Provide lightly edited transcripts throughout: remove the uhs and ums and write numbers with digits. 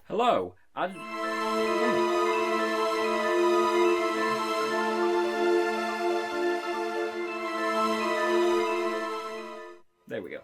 Hello. There we go.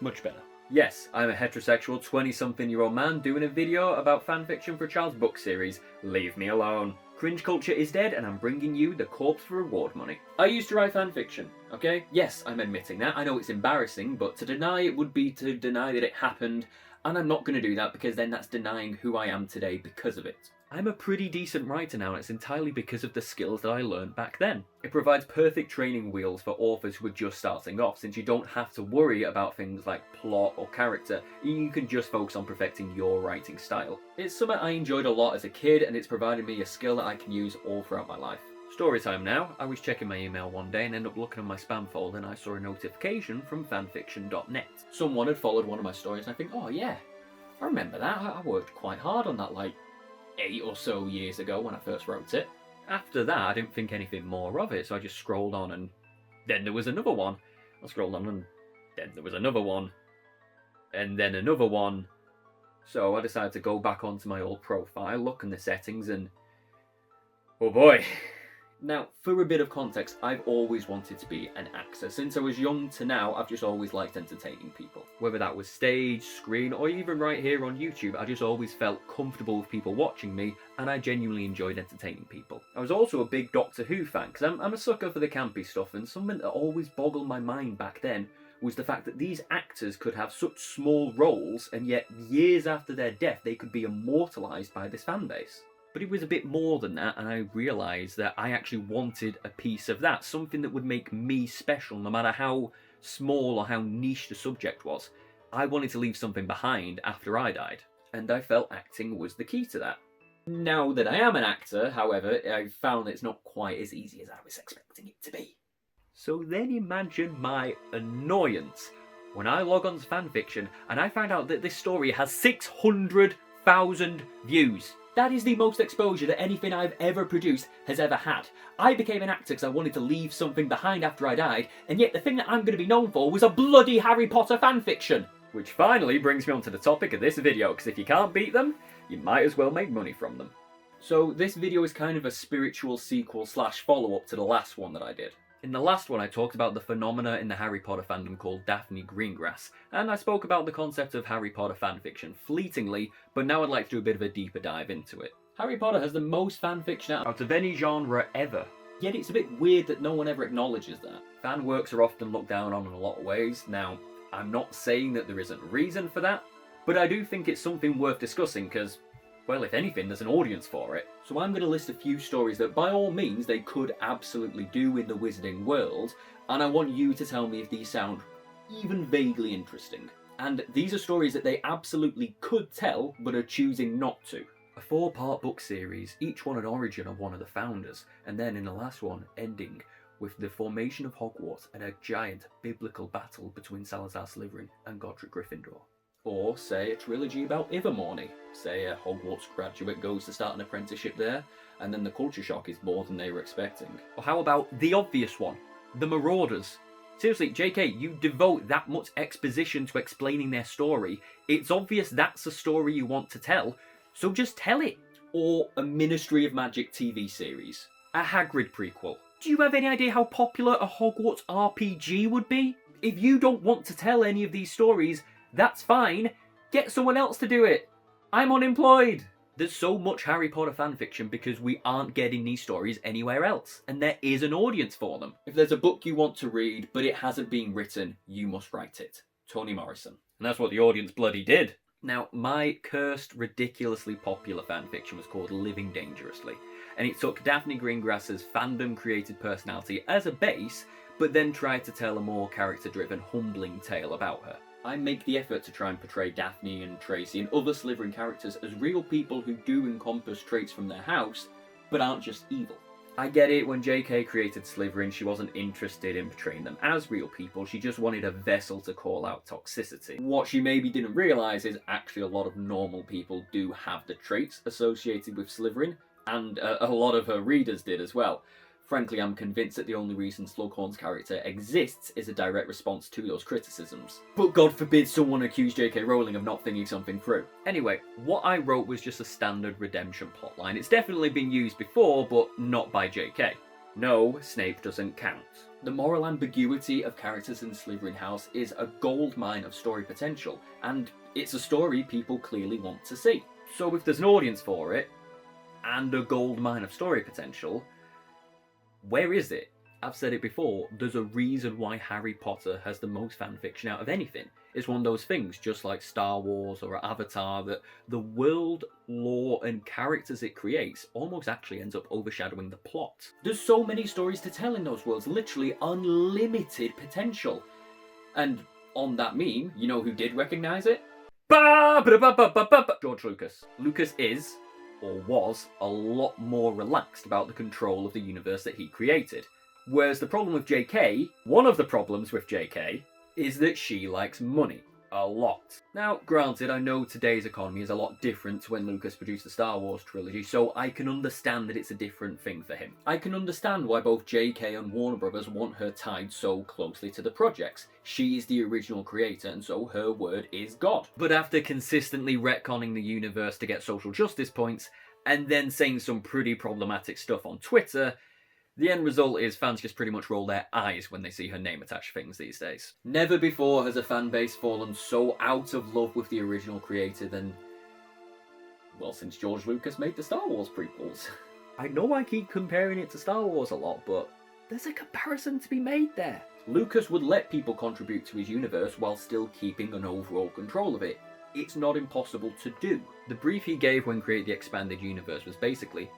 Much better. Yes, I'm a heterosexual 20-something-year-old man doing a video about fanfiction for a child's book series. Leave me alone. Cringe culture is dead and I'm bringing you the corpse for reward money. I used to write fanfiction, okay? Yes, I'm admitting that. I know it's embarrassing, but to deny it would be to deny that it happened, and I'm not going to do that because then that's denying who I am today because of it. I'm a pretty decent writer now, and it's entirely because of the skills that I learned back then. It provides perfect training wheels for authors who are just starting off, since you don't have to worry about things like plot or character, you can just focus on perfecting your writing style. It's something I enjoyed a lot as a kid, and it's provided me a skill that I can use all throughout my life. Story time now. I was checking my email one day and ended up looking in my spam folder and I saw a notification from fanfiction.net. Someone had followed one of my stories and I think, oh yeah, I remember that. I worked quite hard on that like 8 or so years ago when I first wrote it. After that, I didn't think anything more of it, so I just scrolled on and then there was another one. I scrolled on and then there was another one. And then another one. So I decided to go back onto my old profile, look in the settings and oh boy. Now, for a bit of context, I've always wanted to be an actor. Since I was young to now, I've just always liked entertaining people. Whether that was stage, screen, or even right here on YouTube, I just always felt comfortable with people watching me, and I genuinely enjoyed entertaining people. I was also a big Doctor Who fan, because I'm a sucker for the campy stuff, and something that always boggled my mind back then was the fact that these actors could have such small roles, and yet years after their death, they could be immortalised by this fan base. But it was a bit more than that, and I realised that I actually wanted a piece of that, something that would make me special, no matter how small or how niche the subject was. I wanted to leave something behind after I died, and I felt acting was the key to that. Now that I am an actor, however, I've found it's not quite as easy as I was expecting it to be. So then imagine my annoyance when I log on to fanfiction and I find out that this story has 600,000 views. That is the most exposure that anything I've ever produced has ever had. I became an actor because I wanted to leave something behind after I died, and yet the thing that I'm going to be known for was a bloody Harry Potter fanfiction. Which finally brings me on to the topic of this video, because if you can't beat them, you might as well make money from them. So this video is kind of a spiritual sequel / follow-up to the last one that I did. In the last one I talked about the phenomena in the Harry Potter fandom called Daphne Greengrass, and I spoke about the concept of Harry Potter fanfiction fleetingly, but now I'd like to do a bit of a deeper dive into it. Harry Potter has the most fanfiction out of any genre ever, yet it's a bit weird that no one ever acknowledges that. Fan works are often looked down on in a lot of ways. Now, I'm not saying that there isn't a reason for that, but I do think it's something worth discussing because, well, if anything, there's an audience for it. So I'm going to list a few stories that by all means they could absolutely do in the wizarding world, and I want you to tell me if these sound even vaguely interesting. And these are stories that they absolutely could tell, but are choosing not to. A 4-part book series, each one an origin of one of the founders, and then in the last one, ending with the formation of Hogwarts and a giant biblical battle between Salazar Slytherin and Godric Gryffindor. Or, say, a trilogy about Ilvermorny. Say a Hogwarts graduate goes to start an apprenticeship there, and then the culture shock is more than they were expecting. Or how about the obvious one? The Marauders. Seriously, JK, you devote that much exposition to explaining their story. It's obvious that's a story you want to tell, so just tell it. Or a Ministry of Magic TV series. A Hagrid prequel. Do you have any idea how popular a Hogwarts RPG would be? If you don't want to tell any of these stories, that's fine. Get someone else to do it. I'm unemployed. There's so much Harry Potter fanfiction because we aren't getting these stories anywhere else, and there is an audience for them. If there's a book you want to read, but it hasn't been written, you must write it. Toni Morrison. And that's what the audience bloody did. Now, my cursed, ridiculously popular fanfiction was called Living Dangerously, and it took Daphne Greengrass's fandom-created personality as a base, but then tried to tell a more character-driven, humbling tale about her. I make the effort to try and portray Daphne and Tracey and other Slytherin characters as real people who do encompass traits from their house, but aren't just evil. I get it, when JK created Slytherin, she wasn't interested in portraying them as real people, she just wanted a vessel to call out toxicity. What she maybe didn't realise is actually a lot of normal people do have the traits associated with Slytherin, and a lot of her readers did as well. Frankly, I'm convinced that the only reason Slughorn's character exists is a direct response to those criticisms. But God forbid someone accuse J.K. Rowling of not thinking something through. Anyway, what I wrote was just a standard redemption plotline. It's definitely been used before, but not by J.K. No, Snape doesn't count. The moral ambiguity of characters in the Slytherin house is a goldmine of story potential, and it's a story people clearly want to see. So if there's an audience for it, and a goldmine of story potential, where is it? I've said it before, there's a reason why Harry Potter has the most fanfiction out of anything. It's one of those things, just like Star Wars or Avatar, that the world, lore, and characters it creates almost actually ends up overshadowing the plot. There's so many stories to tell in those worlds, literally unlimited potential. And on that meme, you know who did recognise it? George Lucas. Lucas is, or was, a lot more relaxed about the control of the universe that he created. Whereas the problem with JK, one of the problems with JK, is that she likes money. A lot. Now, granted, I know today's economy is a lot different to when Lucas produced the Star Wars trilogy, so I can understand that it's a different thing for him. I can understand why both JK and Warner Brothers want her tied so closely to the projects. She is the original creator, and so her word is God. But after consistently retconning the universe to get social justice points, and then saying some pretty problematic stuff on Twitter, the end result is fans just pretty much roll their eyes when they see her name attached to things these days. Never before has a fan base fallen so out of love with the original creator than, well, since George Lucas made the Star Wars prequels. I know I keep comparing it to Star Wars a lot, but there's a comparison to be made there. Lucas would let people contribute to his universe while still keeping an overall control of it. It's not impossible to do. The brief he gave when creating the expanded universe was basically,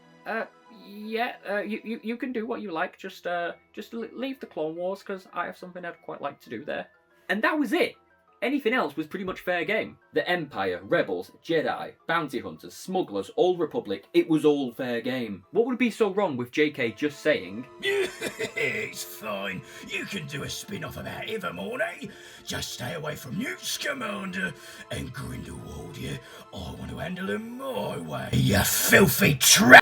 you can do what you like, just leave the Clone Wars, because I have something I'd quite like to do there. And that was it! Anything else was pretty much fair game. The Empire, Rebels, Jedi, Bounty Hunters, Smugglers, Old Republic, it was all fair game. What would be so wrong with JK just saying, It's fine, you can do a spin-off about Evermore, eh? Just stay away from Newt Scamander and Grindelwald, yeah? I want to handle them my way, you filthy trap!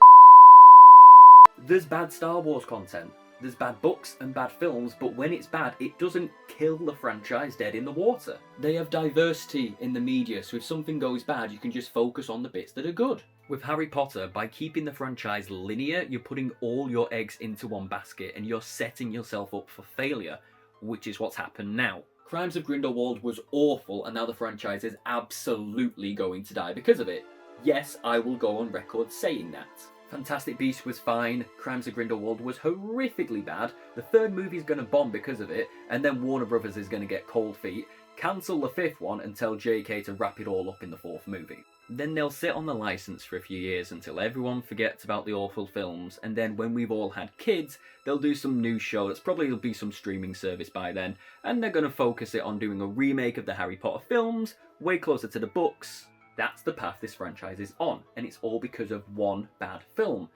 There's bad Star Wars content. There's bad books and bad films, but when it's bad, it doesn't kill the franchise dead in the water. They have diversity in the media, so if something goes bad, you can just focus on the bits that are good. With Harry Potter, by keeping the franchise linear, you're putting all your eggs into one basket and you're setting yourself up for failure, which is what's happened now. Crimes of Grindelwald was awful, and now the franchise is absolutely going to die because of it. Yes, I will go on record saying that. Fantastic Beasts was fine, Crimes of Grindelwald was horrifically bad, the third movie's gonna bomb because of it, and then Warner Brothers is gonna get cold feet, cancel the fifth one and tell JK to wrap it all up in the fourth movie. Then they'll sit on the license for a few years until everyone forgets about the awful films, and then when we've all had kids, they'll do some new show that's probably will be some streaming service by then, and they're gonna focus it on doing a remake of the Harry Potter films, way closer to the books. That's the path this franchise is on, and it's all because of one bad film.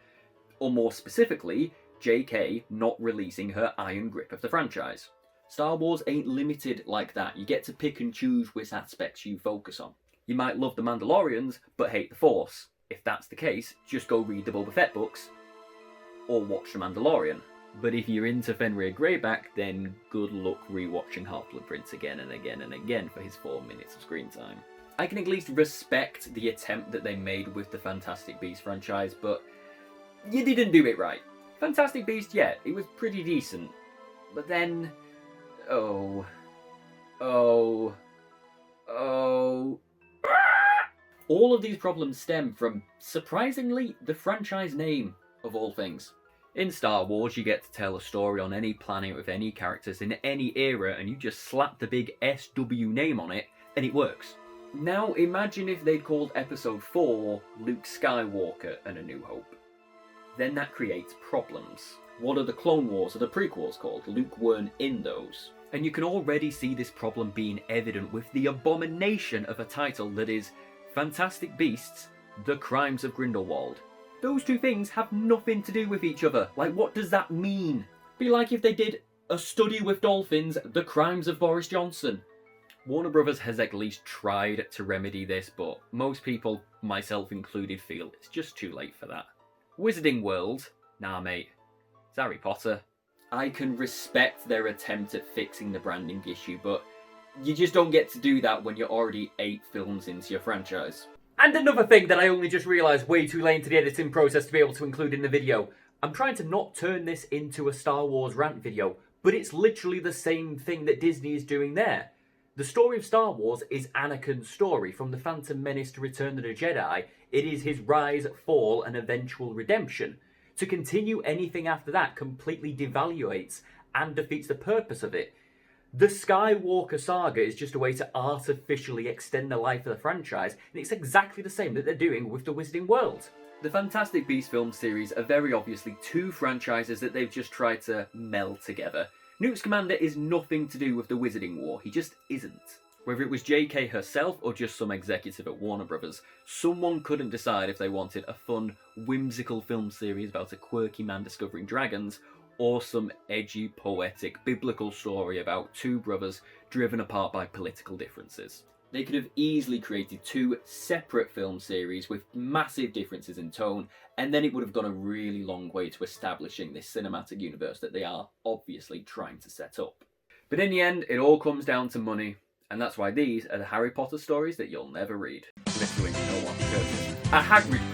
Or more specifically, JK not releasing her iron grip of the franchise. Star Wars ain't limited like that. You get to pick and choose which aspects you focus on. You might love the Mandalorians, but hate the Force. If that's the case, just go read the Boba Fett books, or watch The Mandalorian. But if you're into Fenrir Greyback, then good luck rewatching Half-Blood Prince again and again and again for his 4 minutes of screen time. I can at least respect the attempt that they made with the Fantastic Beasts franchise, but you didn't do it right. Fantastic Beasts, yeah, it was pretty decent. But then... All of these problems stem from, surprisingly, the franchise name, of all things. In Star Wars, you get to tell a story on any planet with any characters in any era, and you just slap the big SW name on it, and it works. Now imagine if they'd called Episode 4 Luke Skywalker and A New Hope. Then that creates problems. What are the Clone Wars or the prequels called? Luke weren't in those. And you can already see this problem being evident with the abomination of a title that is Fantastic Beasts, The Crimes of Grindelwald. Those two things have nothing to do with each other. Like, what does that mean? Be like if they did A Study with Dolphins, The Crimes of Boris Johnson. Warner Brothers has at least tried to remedy this, but most people, myself included, feel it's just too late for that. Wizarding World? Nah mate, It's Harry Potter. I can respect their attempt at fixing the branding issue, but you just don't get to do that when you're already 8 films into your franchise. And another thing that I only just realised way too late into the editing process to be able to include in the video. I'm trying to not turn this into a Star Wars rant video, but it's literally the same thing that Disney is doing there. The story of Star Wars is Anakin's story. From The Phantom Menace to Return of the Jedi, it is his rise, fall, and eventual redemption. To continue anything after that completely devaluates and defeats the purpose of it. The Skywalker saga is just a way to artificially extend the life of the franchise, and it's exactly the same that they're doing with the Wizarding World. The Fantastic Beasts film series are very obviously 2 franchises that they've just tried to meld together. Newt Scamander is nothing to do with the Wizarding War, he just isn't. Whether it was JK herself or just some executive at Warner Brothers, someone couldn't decide if they wanted a fun, whimsical film series about a quirky man discovering dragons, or some edgy, poetic, biblical story about 2 brothers driven apart by political differences. They could have easily created 2 separate film series with massive differences in tone, and then it would have gone a really long way to establishing this cinematic universe that they are obviously trying to set up. But in the end, it all comes down to money, and that's why these are the Harry Potter stories that you'll never read. Literally no one cares. A Hagrid